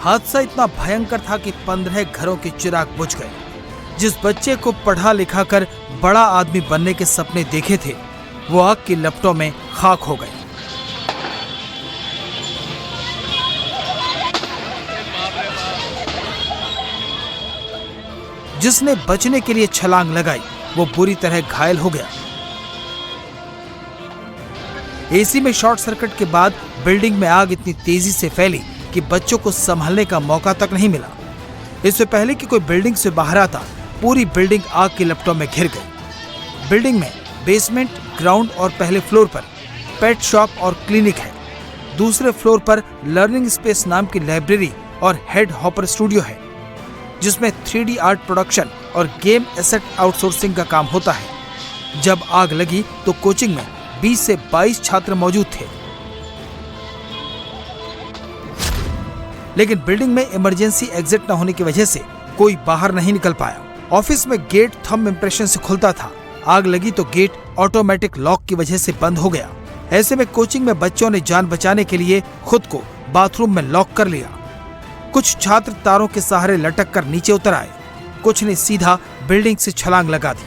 हादसा इतना भयंकर था कि 15 घरों के चिराग बुझ गए। जिस बच्चे को पढ़ा लिखा कर बड़ा आदमी बनने के सपने देखे थे, वो आग की लपटों में खाक हो गए। जिसने बचने के लिए छलांग लगाई, वो बुरी तरह घायल हो गया। एसी में शॉर्ट सर्किट के बाद बिल्डिंग में आग इतनी तेजी से फैली कि बच्चों को संभलने का मौका तक नहीं मिला। इससे पहले कि कोई बिल्डिंग से बाहर आता, पूरी बिल्डिंग आग की लपटों में घिर गई। बिल्डिंग में बेसमेंट, ग्राउंड और पहले फ्लोर पर पेट शॉप और क्लिनिक है। दूसरे फ्लोर पर लर्निंग स्पेस नाम की लाइब्रेरी और हेड हॉपर स्टूडियो है, जिसमें 3D आर्ट प्रोडक्शन और गेम एसेट आउटसोर्सिंग का काम होता है। जब आग लगी तो कोचिंग में 20 से 22 छात्र मौजूद थे, लेकिन बिल्डिंग में इमरजेंसी एग्जिट न होने की वजह से कोई बाहर नहीं निकल पाया। ऑफिस में गेट थंब इम्प्रेशन से खुलता था। आग लगी तो गेट ऑटोमेटिक लॉक की वजह से बंद हो गया। ऐसे में कोचिंग में बच्चों ने जान बचाने के लिए खुद को बाथरूम में लॉक कर लिया। कुछ छात्र तारों के सहारे लटक कर नीचे उतर आए, कुछ ने सीधा बिल्डिंग से छलांग लगा दी।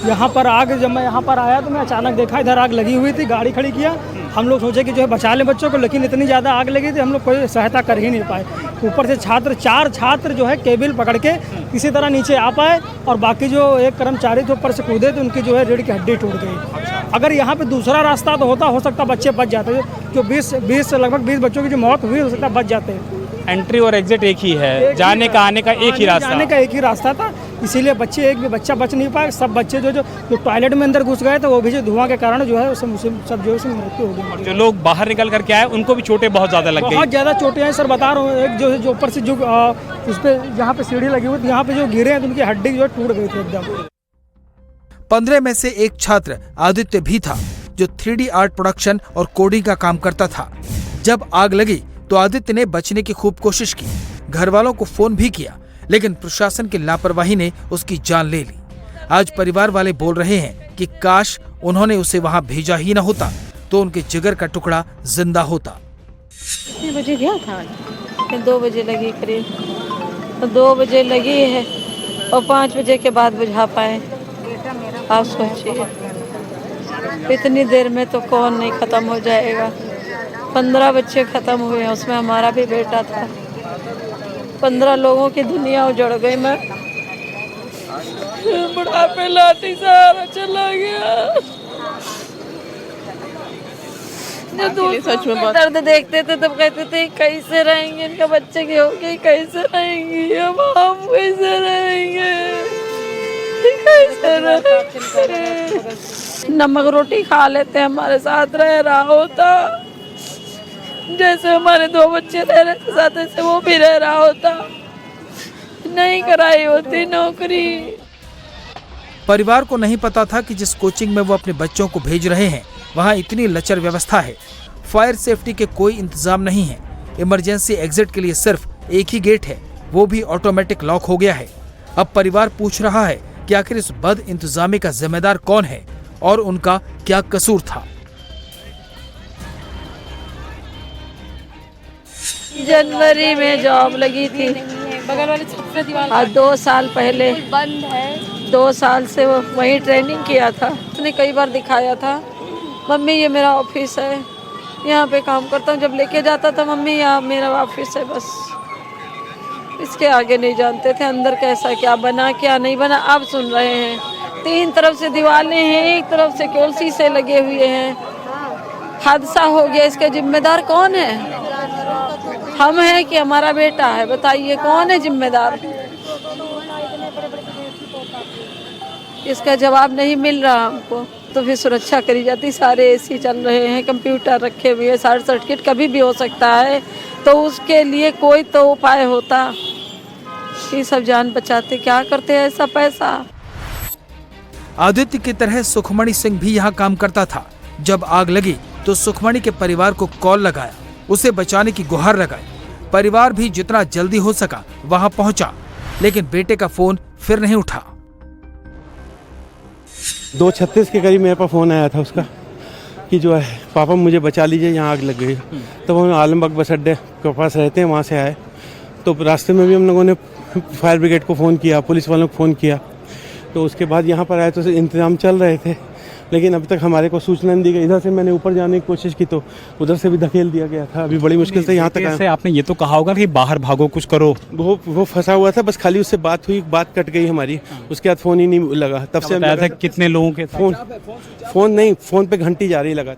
यहाँ पर आग, जब मैं यहाँ पर आया तो मैं अचानक देखा इधर आग लगी हुई थी। गाड़ी खड़ी किया, हम लोग सोचे कि जो है बचा लें बच्चों को, लेकिन इतनी ज़्यादा आग लगी थी हम लोग कोई सहायता कर ही नहीं पाए। ऊपर से चार छात्र जो है केबल पकड़ के किसी तरह नीचे आ पाए, और बाकी जो एक कर्मचारी थे ऊपर से कूदे तो उनकी जो है रीढ़ की हड्डी टूट गई। अगर यहाँ पे दूसरा रास्ता तो होता, हो सकता बच्चे बच जाते। जो 20 लगभग 20 बच्चों की जो मौत हुई, हो सकता बच जाते। एंट्री और एग्जिट एक ही है, जाने का आने का एक ही रास्ता था, इसीलिए बच्चे एक भी बच्चा बच नहीं पाए। सब बच्चे जो टॉयलेट में अंदर घुस गए थे, वो भी जो धुआं के कारण जो है सब जो है मृत्यु हो गई। और जो लोग बाहर निकल करके आए उनको भी चोटें बहुत ज्यादा लग गई। बहुत ज्यादा चोटें हैं सर, बता रहा हूँ। एक जो ऊपर से जो उस पे जहाँ पे सीढ़ी लगी हुई थी, यहाँ पे जो गिरे हैं तो उनकी हड्डी जो है टूट गई थी एकदम। 15 में से एक छात्र आदित्य भी था, जो 3D आर्ट प्रोडक्शन और कोडिंग का काम करता था। जब आग लगी तो आदित्य ने बचने की खूब कोशिश की, घर वालों को फोन भी किया, लेकिन प्रशासन की लापरवाही ने उसकी जान ले ली। आज परिवार वाले बोल रहे हैं कि काश उन्होंने उसे वहां भेजा ही न होता, तो उनके जिगर का टुकड़ा जिंदा होता। कितने बजे गया था? 2 बजे लगी करीब, तो 2 बजे लगी है और 5 बजे के बाद बुझा पाए। आप सोचिए, इतनी देर में तो कौन नहीं खत्म हो जाएगा। 15 बच्चे खत्म हुए हैं, उसमें हमारा भी बेटा था। 15 लोगों की दुनिया उजड़ गई। मैं बुढ़ापे लाठी सहारा चला गया। सच में दर्द देखते थे तब कहते थे कैसे रहेंगे, इनका बच्चे की होगी, कैसे रहेंगी, अब हम कैसे रहेंगे, कैसे रहेंगे। नमक रोटी खा लेते, हमारे साथ रह रहा होता, जैसे हमारे 2 बच्चे रह रहे थे साथ, ऐसे वो भी रह रहा होता, नहीं कराई होती नौकरी। परिवार को नहीं पता था कि जिस कोचिंग में वो अपने बच्चों को भेज रहे हैं, वहाँ इतनी लचर व्यवस्था है। फायर सेफ्टी के कोई इंतजाम नहीं है। इमरजेंसी एग्जिट के लिए सिर्फ एक ही गेट है, वो भी ऑटोमेटिक लॉक हो गया है। अब परिवार पूछ रहा है कि आखिर इस बद इंतजामी का जिम्मेदार कौन है और उनका क्या कसूर था। जनवरी में जॉब लगी थी, बगल वाले छत दीवार, आज 2 साल पहले बंद है। 2 साल से वो वहीं ट्रेनिंग किया था। उसने कई बार दिखाया था, मम्मी ये मेरा ऑफिस है, यहाँ पे काम करता हूँ। जब लेके जाता था, मम्मी यहाँ मेरा ऑफिस है, बस इसके आगे नहीं जानते थे अंदर कैसा क्या बना क्या नहीं बना। अब सुन रहे हैं 3 तरफ से दीवारें हैं, एक तरफ से केवल शीशे लगे हुए हैं। हादसा हो गया, इसका जिम्मेदार कौन है? हम हैं कि हमारा बेटा है? बताइए कौन है जिम्मेदार? इसका जवाब नहीं मिल रहा हमको। तो फिर सुरक्षा करी जाती, सारे एसी चल रहे हैं, कंप्यूटर रखे हुए हैं, शॉर्ट सर्किट कभी भी हो सकता है, तो उसके लिए कोई तो उपाय होता। ये सब जान बचाते, क्या करते हैं ऐसा पैसा। आदित्य की तरह सुखमणि सिंह भी यहाँ काम करता था। जब आग लगी तो सुखमणि के परिवार को कॉल लगाया, उसे बचाने की गुहार लगाई। परिवार भी जितना जल्दी हो सका वहां पहुंचा, लेकिन बेटे का फोन फिर नहीं उठा। 2:36 के करीब मेरे पास फ़ोन आया था उसका कि जो है पापा मुझे बचा लीजिए, यहाँ आग लग गई। तो वो आलमबाग बस अड्डे के पास रहते हैं, वहाँ से आए तो रास्ते में भी हम लोगों ने फायर ब्रिगेड को फ़ोन किया, पुलिस वालों को फ़ोन किया, तो उसके बाद यहाँ पर आए तो इंतज़ाम चल रहे थे, लेकिन अभी तक हमारे को सूचना नहीं दी गई। इधर से मैंने ऊपर जाने की कोशिश की तो उधर से भी धकेल दिया गया था। अभी बड़ी मुश्किल से यहाँ तक आया। आपने ये तो कहा होगा कि बाहर भागो, कुछ करो। वो फंसा हुआ था, बस खाली उससे बात हुई, बात कट गई हमारी, उसके बाद फ़ोन ही नहीं लगा। तब से बताया था कितने लोगों के फ़ोन पे घंटी जा रही लगा।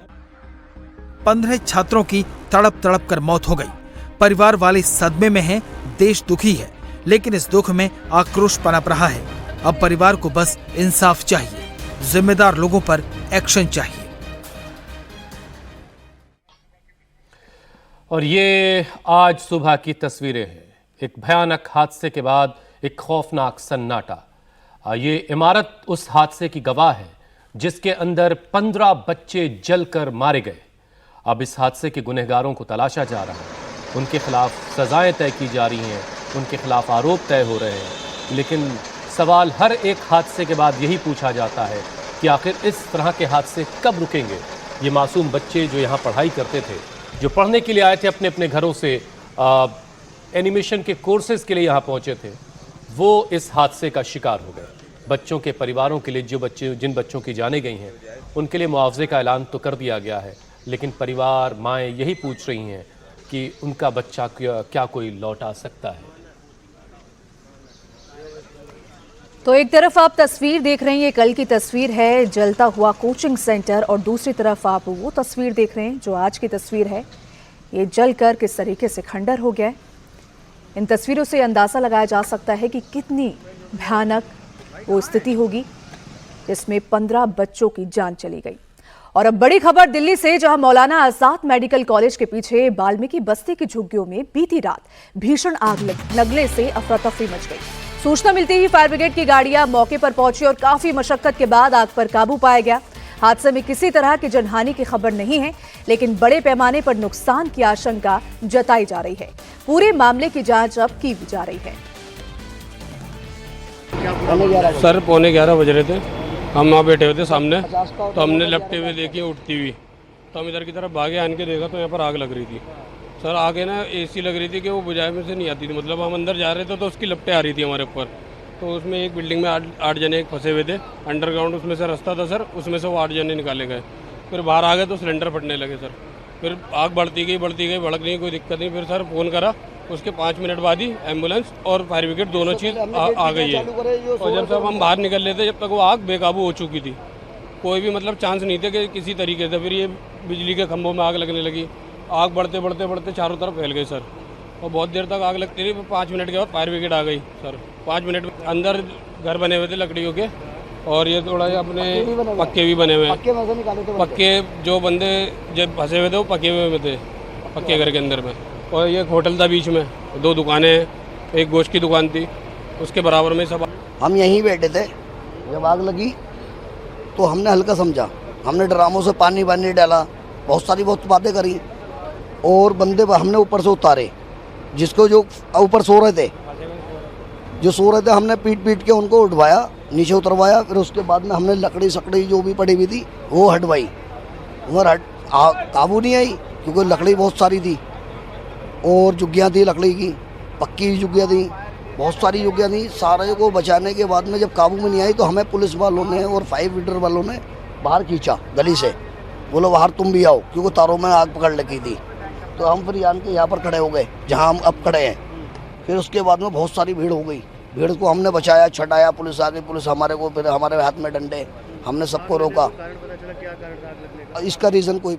15 छात्रों की तड़प तड़प कर मौत हो गई। परिवार वाले सदमे में हैं, देश दुखी है, लेकिन इस दुख में आक्रोश पनप रहा है। अब परिवार को बस इंसाफ चाहिए, जिम्मेदार लोगों पर एक्शन चाहिए। और ये आज सुबह की तस्वीरें हैं। एक भयानक हादसे के बाद एक खौफनाक सन्नाटा। ये इमारत उस हादसे की गवाह है जिसके अंदर 15 बच्चे जलकर मारे गए। अब इस हादसे के गुनहगारों को तलाशा जा रहा है, उनके खिलाफ सजाएं तय की जा रही हैं, उनके खिलाफ आरोप तय हो रहे हैं। लेकिन सवाल हर एक हादसे के बाद यही पूछा जाता है कि आखिर इस तरह के हादसे कब रुकेंगे। ये मासूम बच्चे जो यहाँ पढ़ाई करते थे, जो पढ़ने के लिए आए थे अपने अपने घरों से, एनिमेशन के कोर्सेज के लिए यहाँ पहुँचे थे, वो इस हादसे का शिकार हो गए। बच्चों के परिवारों के लिए जिन बच्चों की जानें गई हैं, उनके लिए मुआवजे का ऐलान तो कर दिया गया है, लेकिन परिवार, माएँ यही पूछ रही हैं कि उनका बच्चा क्या कोई लौटा सकता है। तो एक तरफ आप तस्वीर देख रहे हैं, ये कल की तस्वीर है, जलता हुआ कोचिंग सेंटर, और दूसरी तरफ आप वो तस्वीर देख रहे हैं जो आज की तस्वीर है। ये जलकर किस तरीके से खंडर हो गया है। इन तस्वीरों से अंदाज़ा लगाया जा सकता है कि कितनी भयानक वो स्थिति होगी जिसमें 15 बच्चों की जान चली गई। और अब बड़ी खबर दिल्ली से, जहां मौलाना आजाद मेडिकल कॉलेज के पीछे वाल्मीकि बस्ती की झुग्गियों में बीती रात भीषण आग लगने से अफरा तफरी मच गई। सूचना मिलते ही फायर ब्रिगेड की गाड़ियां मौके पर पहुंची और काफी मशक्कत के बाद आग पर काबू पाया गया। हादसे में किसी तरह की जनहानि की खबर नहीं है, लेकिन बड़े पैमाने पर नुकसान की आशंका जताई जा रही है। पूरे मामले की जांच अब की जा रही है। सर 11:15 बज रहे थे, हम वहाँ बैठे हुए थे सामने, तो हमने लपटे हुए देखी उठती हुई, तो हम इधर की तरफ भागे, आन के देखा तो यहाँ पर आग लग रही थी। सर आगे ना एसी लग रही थी कि वो बुझाए में से नहीं आती थी, मतलब हम अंदर जा रहे थे तो उसकी लपटें आ रही थी हमारे ऊपर। तो उसमें एक बिल्डिंग में 8 जने फंसे हुए थे अंडरग्राउंड, उसमें से रास्ता था सर, उसमें से वो 8 जने निकाले गए। फिर बाहर आ गए तो सिलेंडर फटने लगे सर। फिर आग बढ़ती गई भड़क नहीं, कोई दिक्कत नहीं। फिर सर फ़ोन करा, उसके 5 मिनट बाद ही एम्बुलेंस और फायर ब्रिगेड दोनों चीज़ आ गई है। और जब सब हम बाहर निकल लेते, जब तक वो आग बेकाबू हो चुकी थी, कोई भी मतलब चांस नहीं थे कि किसी तरीके से। फिर ये बिजली के खंभों में आग लगने लगी, आग बढ़ते चारों तरफ फैल गई सर, और बहुत देर तक आग लगती रही। 5 मिनट के बाद फायर ब्रिगेड आ गई सर। 5 मिनट में अंदर घर बने हुए थे लकड़ियों के, और ये थोड़ा अपने पक्के भी बने हुए हैं। पक्के जो बंदे जब फंसे हुए थे वो पक्के हुए में थे, पक्के घर के अंदर में। और ये होटल था बीच में, 2 दुकानें, एक गोश्त की दुकान थी, उसके बराबर में सब। हम यहीं बैठे थे, जब आग लगी तो हमने हल्का समझा, हमने ड्रामों से पानी डाला, बहुत बातें करी, और बंदे हमने ऊपर से उतारे, जिसको जो ऊपर सो रहे थे हमने पीट के उनको उठवाया, नीचे उतरवाया। फिर उसके बाद में हमने लकड़ी सकड़ी जो भी पड़ी हुई थी वो हटवाई, मगर काबू नहीं आई क्योंकि लकड़ी बहुत सारी थी, और झुग्गियाँ थी लकड़ी की, पक्की झुग्गियाँ थी, बहुत सारी झुग्गियाँ थी। सारे को बचाने के बाद में जब काबू में नहीं आई तो हमें पुलिस वालों ने और फायर ब्रिगेड वालों ने बाहर खींचा गली से, बोलो बाहर तुम भी आओ, क्योंकि तारों में आग पकड़ लगी थी। तो हम फिर यान के यहाँ पर खड़े हो गए जहाँ हम अब खड़े हैं। फिर उसके बाद में बहुत सारी भीड़ हो गई, भीड़ को हमने बचाया, छटाया, पुलिस आ गई, पुलिस हमारे को, फिर हमारे हाथ में डंडे, हमने सबको रोका। इसका रीज़न कोई